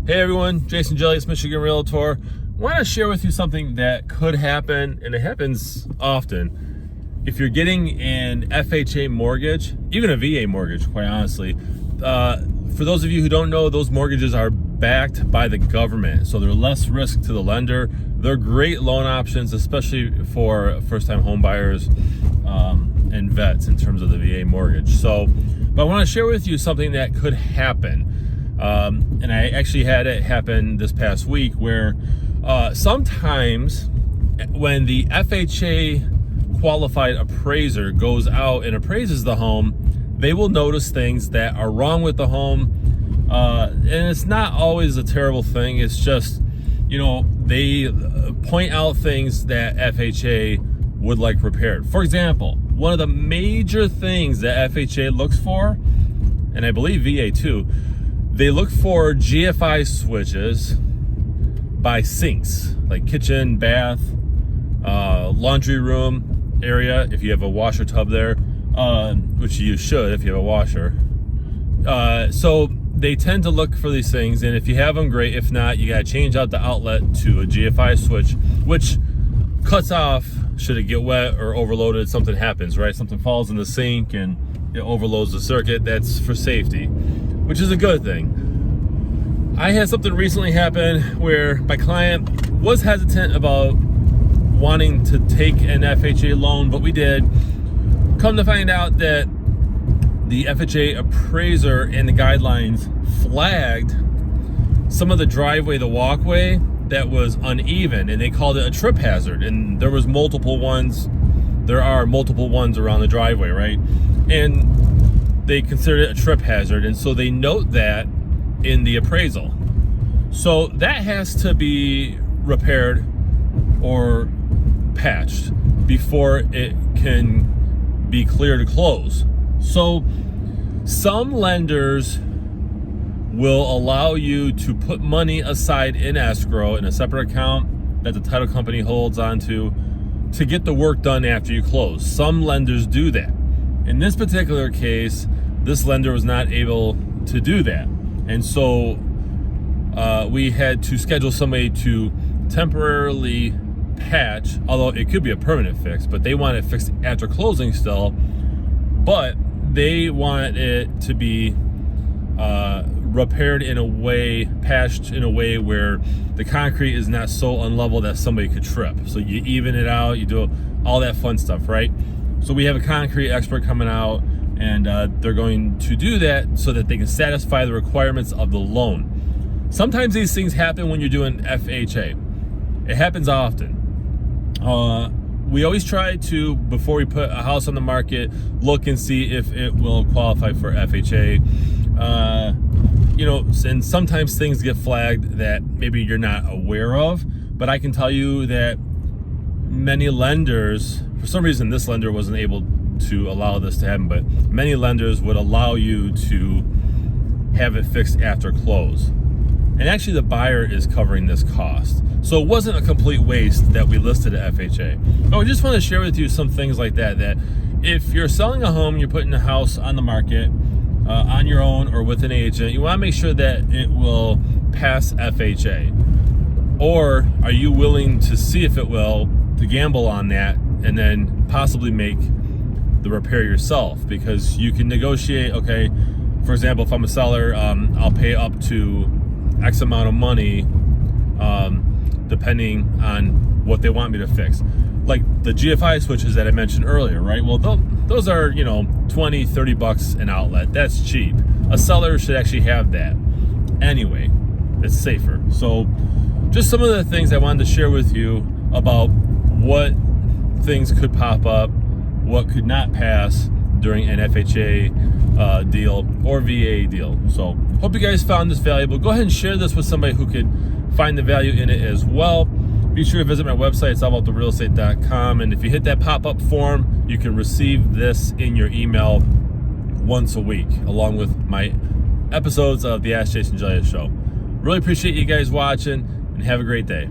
Hey everyone, Jason Gelios, Michigan Realtor. I want to share with you something that could happen, and it happens often. If you're getting an FHA mortgage, even a VA mortgage, quite honestly, for those of you who don't know, those mortgages are backed by the government, so they're less risk to the lender. They're great loan options, especially for first-time home buyers and vets in terms of the VA mortgage. But I want to share with you something that could happen. And I actually had it happen this past week where sometimes when the FHA qualified appraiser goes out and appraises the home, they will notice things that are wrong with the home. And it's not always a terrible thing. It's just, they point out things that FHA would like repaired. For example, one of the major things that FHA looks for, and I believe VA too, they look for GFI switches by sinks, like kitchen, bath, laundry room area, if you have a washer tub there, which you should if you have a washer. So they tend to look for these things, and if you have them, great. If not, you gotta change out the outlet to a GFI switch, which cuts off should it get wet or overloaded, something happens, right? Something falls in the sink and it overloads the circuit. That's for safety, which is a good thing. I had something recently happen where my client was hesitant about wanting to take an FHA loan, but we did. Come to find out that the FHA appraiser and the guidelines flagged some of the driveway, the walkway, that was uneven, and they called it a trip hazard. And there was multiple ones. There are multiple ones around the driveway, right? And they considered it a trip hazard, and so they note that in the appraisal. So that has to be repaired or patched before it can be clear to close. So some lenders will allow you to put money aside in escrow in a separate account that the title company holds onto to get the work done after you close. Some lenders do that. In this particular case, this lender was not able to do that. And so we had to schedule somebody to temporarily patch, although it could be a permanent fix, but they want it fixed after closing still. But they want it to be repaired in a way, patched in a way where the concrete is not so unlevel that somebody could trip. So you even it out, you do all that fun stuff, right? So we have a concrete expert coming out, and they're going to do that so that they can satisfy the requirements of the loan. Sometimes these things happen when you're doing FHA. It happens often. We always try to, before we put a house on the market, look and see if it will qualify for FHA. And sometimes things get flagged that maybe you're not aware of, but I can tell you that many lenders, for some reason this lender wasn't able to allow this to happen, but many lenders would allow you to have it fixed after close. And actually the buyer is covering this cost. So it wasn't a complete waste that we listed at FHA. But we just want to share with you some things like that, that if you're selling a home, you're putting a house on the market on your own or with an agent, you want to make sure that it will pass FHA. Or are you willing to see if it will, to gamble on that, and then possibly make the repair yourself? Because you can negotiate, okay, for example, if I'm a seller, I'll pay up to X amount of money depending on what they want me to fix. Like the GFI switches that I mentioned earlier, right? Well, those are, $20-$30 an outlet. That's cheap. A seller should actually have that. Anyway, it's safer. So just some of the things I wanted to share with you about what things could pop up, what could not pass during an FHA deal or VA deal. So hope you guys found this valuable. Go ahead and share this with somebody who could find the value in it as well. Be sure to visit my website, it's allabouttherealestate.com, and if you hit that pop-up form, you can receive this in your email once a week, along with my episodes of the Ask Jason Gelios show. Really appreciate you guys watching, and have a great day.